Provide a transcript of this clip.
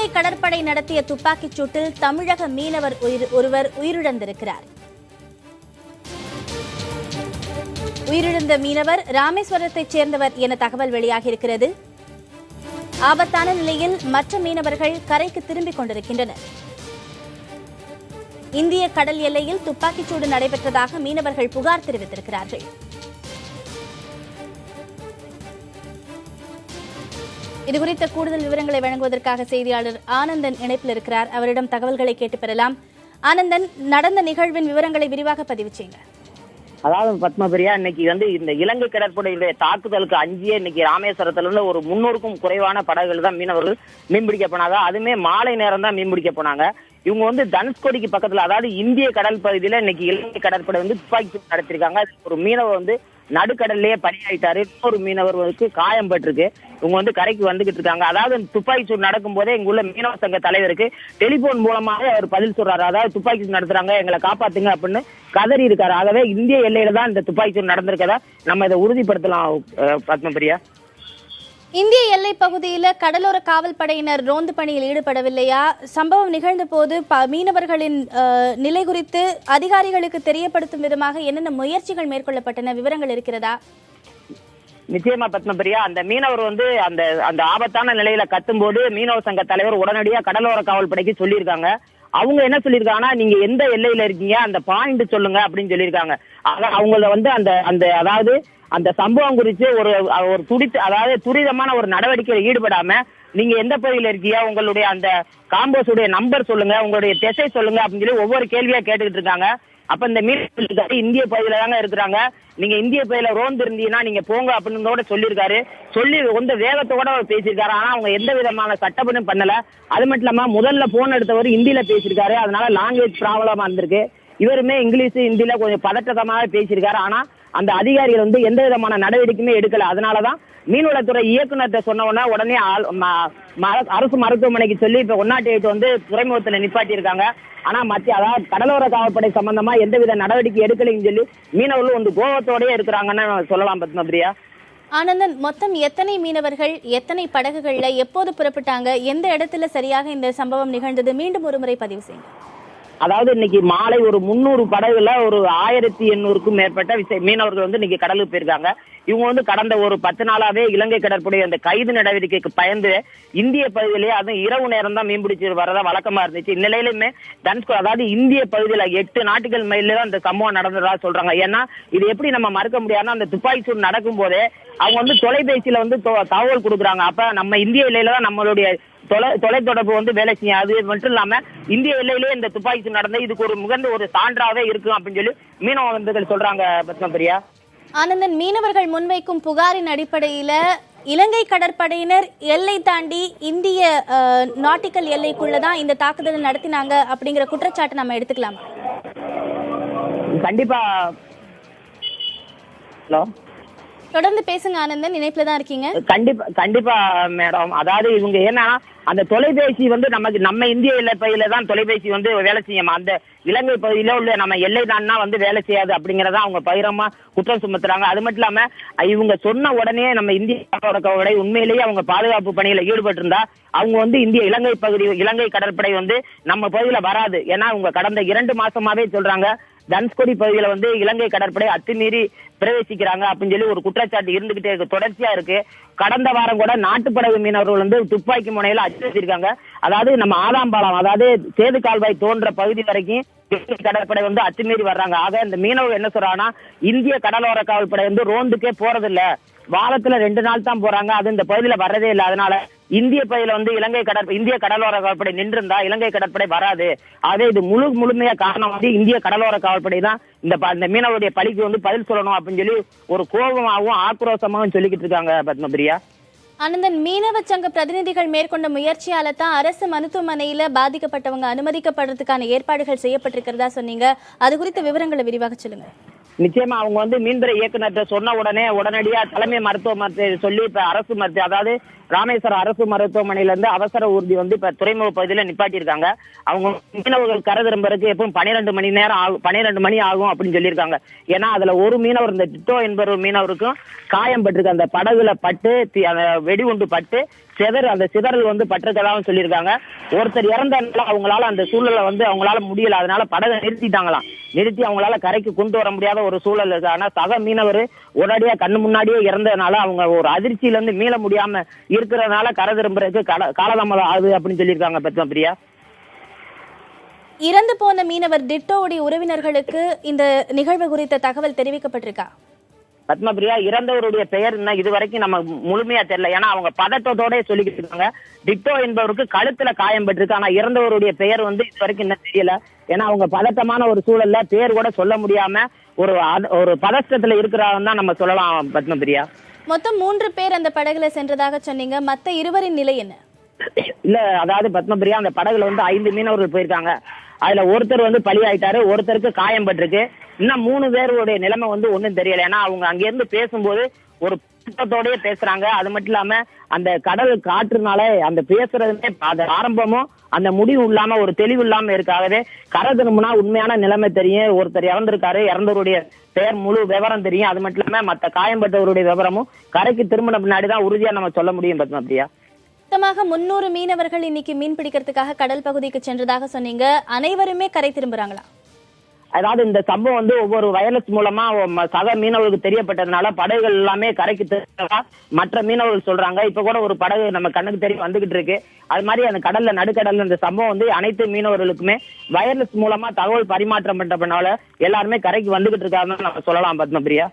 இலங்கை கடற்படை நடத்திய துப்பாக்கிச் சூட்டில் தமிழக மீனவர் ஒருவர் உயிரிழந்திருக்கிறார். உயிரிழந்த மீனவர் ராமேஸ்வரத்தைச் சேர்ந்தவர் என தகவல் வெளியாகியிருக்கிறது. ஆபத்தான நிலையில் மற்ற மீனவர்கள் கரைக்கு திரும்பிக் கொண்டிருக்கின்றனர். இந்திய கடல் எல்லையில் துப்பாக்கிச்சூடு நடைபெற்றதாக மீனவர்கள் புகார் தெரிவித்திருக்கிறார்கள். இதுகுறித்த கூடுதல் விவரங்களை வழங்குவதற்காக செய்தியாளர் ஆனந்தன் இணைப்பில் இருக்கிறார். அவரிடம் தகவல்களை கேட்டு பெறலாம். ஆனந்தன், நடந்த நிகழ்வின் விவரங்களை விரிவாக பதிவு செய்யுங்க. அதாவது பத்மபிரியா, இன்னைக்கு இந்த இலங்கை கடற்படையுடைய தாக்குதலுக்கு அஞ்சியே இன்னைக்கு ராமேஸ்வரத்துல இருந்து ஒரு 300க்கும் குறைவான படகுகள் தான் மீனவர்கள் மீன்பிடிக்க போனாங்க. அதுமே மாலை நேரம் தான் மீன்பிடிக்க போனாங்க. இவங்க தனுஷ்கோடிக்கு பக்கத்துல, அதாவது இந்திய கடல் பகுதியில இன்னைக்கு இலங்கை கடற்படை துப்பாக்கி சூடு நடத்திருக்காங்க. ஒரு மீனவர் நடுக்கடல்லையே பலியாயிட்டாரு. இன்னொரு மீனவர்களுக்கு காயம் பட்டிருக்கு. இவங்க கரைக்கு வந்துகிட்டு இருக்காங்க. அதாவது துப்பாக்கி சூடு நடக்கும் போதே இங்க உள்ள மீனவ சங்க தலைவருக்கு டெலிபோன் மூலமாக அவர் பதில் சொல்றாரு. அதாவது துப்பாக்கி சூடு நடத்துறாங்க, எங்களை காப்பாத்துங்க அப்படின்னு கதறி இருக்காரு. ஆகவே இந்திய எல்லையில தான் இந்த துப்பாக்கி சூடு நடந்திருக்கதா நம்ம இதை உறுதிப்படுத்தலாம். பத்மபிரியா, இந்திய எல்லை பகுதியில் கடலோர காவல் படையினர் ரோந்து பணியில் ஈடுபடவில்லையா? சம்பவம் நிகழ்ந்த போது மீனவர்களின் நிலை குறித்து அதிகாரிகளுக்கு தெரியப்படுத்தும் விதமாக என்னென்ன முயற்சிகள் மேற்கொள்ளப்பட்டன? விவரங்கள் இருக்கிறதா? நிச்சயமா பத்மபிரியா, அந்த மீனவர் அந்த ஆபத்தான நிலையில கத்தும் போது மீனவ சங்க தலைவர் உடனடியா கடலோர காவல் படைக்கு சொல்லியிருக்காங்க. அவங்க என்ன சொல்லியிருக்காங்கன்னா, நீங்க எந்த எல்லையில இருக்கீங்க, அந்த பாயிண்ட் சொல்லுங்க அப்படின்னு சொல்லியிருக்காங்க. அவங்கள அதாவது அந்த சம்பவம் குறித்து ஒரு துரிதமான ஒரு நடவடிக்கையில் ஈடுபடாம, நீங்க எந்த பகுதியில் இருக்கீங்க, உங்களுடைய அந்த காம்போஸ் உடைய நம்பர் சொல்லுங்க, உங்களுடைய திசை சொல்லுங்க அப்படின்னு சொல்லி ஒவ்வொரு கேள்வியா கேட்டுக்கிட்டு இருக்காங்க. அப்ப இந்த மீனவர்கள் இந்திய பகுதியில தாங்க இருக்கிறாங்க, நீங்க இந்திய பகுதியில ரோந்து இருந்தீங்கன்னா நீங்க போங்க அப்படின்னு சொல்லியிருக்காரு. சொல்லி வேகத்தோட பேசியிருக்காரு. ஆனா அவங்க எந்த விதமான சட்டப்படும் பண்ணல. அது மட்டும் இல்லாம முதல்ல போன் எடுத்தவர் ஹிந்தியில பேசியிருக்காரு. அதனால லாங்குவேஜ் ப்ராப்ளமா இருந்திருக்கு. இவருமே இங்கிலீஷ் ஹிந்தியில கொஞ்சம் பதற்றமாக பேசியிருக்காரு. ஆனா அந்த அதிகாரிகள் எந்த விதமான நடவடிக்கையுமே எடுக்கல. அதனாலதான் மீன்வளத்துறை இயக்குநர்கிட்ட சொன்ன உடனே அரசு மருத்துவமனைக்கு சொல்லி இப்ப 108 துறைமுகத்துல நிப்பாட்டி இருக்காங்க. ஆனா அதாவது கடலோர காவல்படை சம்பந்தமா எந்தவித நடவடிக்கை எடுக்கலைன்னு சொல்லி மீனவர்கள் கோபத்தோடய இருக்கிறாங்கன்னு சொல்லலாம். பத்மபிரியா, ஆனந்தன், மொத்தம் எத்தனை மீனவர்கள், எத்தனை படகுகள்ல எப்போது புறப்பட்டாங்க, எந்த இடத்துல சரியாக இந்த சம்பவம் நிகழ்ந்தது? மீண்டும் ஒரு முறை பதிவு செய்யுங்க. அதாவது இன்னைக்கு மாலை ஒரு 300 படகுல ஒரு 1800க்கும் மேற்பட்ட மீனவர்கள் இன்னைக்கு கடலுக்கு போயிருக்காங்க. இவங்க கடந்த ஒரு 10 நாளாவே இலங்கை கடற்படை அந்த கைது நடவடிக்கைக்கு பயந்து இந்திய பகுதியிலேயே அதுவும் இரவு நேரம் தான் மீன்பிடிச்சு வரதா வழக்கமா இருந்துச்சு. இந்நிலையிலுமே அதாவது இந்திய பகுதியில 8 நாட்டுகள் மைல தான் இந்த சம்பவம் நடந்ததா சொல்றாங்க. ஏன்னா இது எப்படி நம்ம மறுக்க முடியாதுன்னா, அந்த துப்பாக்கி சூடு நடக்கும் போதே அவங்க தொலைபேசியில தகவல் கொடுக்குறாங்க. அப்ப நம்ம இந்திய எல்லையில தான் நம்மளுடைய தொலைத்தொடர்பு வேலை செய்யும். அது மட்டும் இல்லாம இந்திய எல்லையிலேயே இந்த துப்பாக்கி சூடு நடந்த இதுக்கு ஒரு முகந்த ஒரு சான்றாவே இருக்கும் அப்படின்னு சொல்லி மீனவர்கள் சொல்றாங்க. பத்மபிரியா, ஆனந்தன், மீனவர்கள் முன்வைக்கும் புகாரின் அடிப்படையில இலங்கை கடற்படையினர் எல்லை தாண்டி இந்திய நாட்டிக்கல் எல்லைக்குள்ளதான் இந்த தாக்குதலை நடத்தினாங்க அப்படிங்கிற குற்றச்சாட்டு நம்ம எடுத்துக்கலாம். கண்டிப்பா. ஹலோ, தொடர்ந்து பேசுங்க ஆனந்தன், இணைப்புல தான் இருக்கீங்க. கண்டிப்பா மேடம். அதாவது இவங்க ஏன்னா அந்த தொலைபேசி நம்ம இந்திய எல்லை பகுதியில தான் தொலைபேசி வேலை செய்யும். அந்த இலங்கை பகுதியில உள்ள நம்ம எல்லை தான்னா வேலை செய்யாது அப்படிங்கறத அவங்க பகிரமா குற்றம் சுமத்துறாங்க. அது மட்டும் இல்லாம இவங்க சொன்ன உடனே நம்ம இந்திய கடற்படை உண்மையிலேயே அவங்க பாதுகாப்பு பணியில ஈடுபட்டு இருந்தா அவங்க இந்திய இலங்கை கடற்படை நம்ம பகுதியில வராது. ஏன்னா அவங்க கடந்த 2 மாசமாவே சொல்றாங்க, தனுஷ்கோடி பகுதியில இலங்கை கடற்படை அத்துமீறி பிரவேசிக்கிறாங்க அப்படின்னு சொல்லி ஒரு குற்றச்சாட்டு இருந்துகிட்டே இருக்கு, தொடர்ச்சியா இருக்கு. கடந்த வாரம் கூட நாட்டுப்படகு மீனவர்கள் துப்பாக்கி முனையில அச்சுறுத்திருக்காங்க. அதாவது நம்ம ஆதாம்பாலம், அதாவது சேது கால்வாய் தோன்ற பகுதி வரைக்கும் கடற்படை அத்துமீறி வர்றாங்க. ஆக இந்த மீனவர் என்ன சொல்றாங்கன்னா, இந்திய கடலோர காவல்படை ரோந்துக்கே போறதில்ல, வாரத்துல 2 நாள் தான் போறாங்க, அது இந்த பகுதியில வர்றதே இல்லை. அதனால இந்திய பகுதியில இந்திய கடலோர காவல்படை நின்றிருந்தா இலங்கை கடற்படை வராது. அதே இது முழுமையா காரணம் இந்திய கடலோர காவல்படை தான் இந்த மீனவருடைய பழிக்கு பதில் சொல்லணும் அப்படின்னு சொல்லி ஒரு கோபமாகவும் ஆக்ரோஷமாகவும் சொல்லிக்கிட்டு இருக்காங்க. பத்மபிரியா, ஆனந்தன், மீனவ சங்க பிரதிநிதிகள் மேற்கொண்ட முயற்சியால தான் அரசு மருத்துவமனையில பாதிக்கப்பட்டவங்க அனுமதிக்கப்படுறதுக்கான ஏற்பாடுகள் செய்யப்பட்டிருக்கிறதா சொன்னீங்க. அது குறித்த விவரங்களை விரிவாக சொல்லுங்க. நிச்சயமா அவங்க மீன்துறை இயக்குநர்கிட்ட சொன்ன உடனடியா தலைமை மருத்துவமனை சொல்லி இப்ப அரசு அதாவது ராமேஸ்வரம் அரசு மருத்துவமனையில இருந்து அவசர ஊர்தி இப்ப துறைமுக பகுதியில நிப்பாட்டி இருக்காங்க. அவங்க மீனவர்கள் கரை திரும்புறதுக்கு எப்பவும் 12 மணி ஆகும் அப்படின்னு சொல்லியிருக்காங்க. ஏன்னா அதுல ஒரு மீனவர், இந்த டிட்டோ என்பவர் மீனவருக்கும் காயம் பட்டிருக்கு. அந்த படகுல பட்டு அந்த வெடிகுண்டு பட்டு அந்த சிதறல் வந்து பட்டிருக்கதாகவும் சொல்லியிருக்காங்க. ஒருத்தர் இறந்ததுனால அவங்களால அந்த சூழலை வந்து அவங்களால முடியல, அதனால படகை நிறுத்திட்டாங்களாம். நிறுத்தி அவங்களால கரைக்கு கொண்டு வர முடியாத ஒரு சூழல் இருக்கு. ஆனா சக மீனவர் உடனடியா கண்ணு முன்னாடியே இறந்ததுனால அவங்க ஒரு அதிர்ச்சியில இருந்து மீள முடியாம இருக்கிறதுனால கரை திரும்புறதுக்கு காலதாமதம் ஆகுது அப்படின்னு சொல்லியிருக்காங்க பத்மபிரியா. இறந்து போன மீனவர் டிட்டோவுடைய உறவினர்களுக்கு இந்த நிகழ்வு குறித்த தகவல் தெரிவிக்கப்பட்டிருக்கா? பத்மபிரியா, இறந்தவருடைய பெயர் இன்னும் இதுவரைக்கும் நம்ம முழுமையா தெரியல. ஏன்னா அவங்க பதட்டத்தோட சொல்லிக்கிட்டு இருக்காங்க. டிட்டோ என்பவருக்கு கழுத்துல காயம் பட்டிருக்கு. ஆனா இறந்தவருடைய பெயர் வந்து இதுவரைக்கும் இன்னும் தெரியல. ஏன்னா அவங்க பதட்டமான ஒரு சூழல்ல பேர் கூட சொல்ல முடியாம ஒரு பதட்டத்துல இருக்கிறாங்க தான் நம்ம சொல்லலாம் பத்மபிரியா. மொத்தம் 3 பேர் அந்த படகுல சென்றதாக சொன்னீங்க. மத்த 2 நிலை என்ன? இல்ல, அதாவது பத்மபிரியா, அந்த படகுல வந்து 5 மீனவர்கள் போயிருக்காங்க. அதுல ஒருத்தர் வந்து பலி ஆயிட்டாரு, ஒருத்தருக்கு காயம் பட்டிருக்கு. இன்னும் 3 பேருடைய நிலைமை வந்து ஒண்ணும் தெரியல. ஏன்னா அவங்க அங்க இருந்து பேசும்போது ஒரு கூட்டத்தோடய பேசுறாங்க. அது மட்டும் இல்லாம அந்த கடல் காற்றுனால அந்த பேசுறதுமே அது ஆரம்பமும் அந்த முடிவு இல்லாம ஒரு தெளிவு இல்லாம இருக்காகவே கரை திரும்பினா உண்மையான நிலைமை தெரியும். ஒருத்தர் இறந்திருக்காரு, இறந்தவருடைய பெயர் முழு விவரம் தெரியும். அது மட்டும் இல்லாம மற்ற காயம்பட்டவருடைய விவரமும் கரைக்கு திரும்பின பின்னாடிதான் உறுதியா நம்ம சொல்ல முடியும் பத்மபிரியா. மொத்தமாக 300 மீனவர்கள் இன்னைக்கு மீன் பிடிக்கிறதுக்காக கடல் பகுதிக்கு சென்றதாக சொன்னீங்க. அனைவருமே கரை திரும்புறாங்களா? அதாவது இந்த சம்பவம் வந்து ஒவ்வொரு வயர்லெஸ் மூலமா சக மீனவர்களுக்கு தெரியப்பட்டதுனால படகுகள் எல்லாமே கரைக்கு திரும்புறதா மற்ற மீனவர்கள் சொல்றாங்க. இப்ப கூட ஒரு படகு நம்ம கண்ணுக்கு தெரிய வந்துகிட்டு இருக்கு. அது மாதிரி அந்த கடல்ல நடுக்கடல்ல இந்த சம்பவம் வந்து அனைத்து மீனவர்களுக்குமே வயர்லெஸ் மூலமா தகவல் பரிமாற்றம் பண்றதுனால எல்லாருமே கரைக்கு வந்துகிட்டு இருக்காருன்னு நம்ம சொல்லலாம் பத்மபிரியா.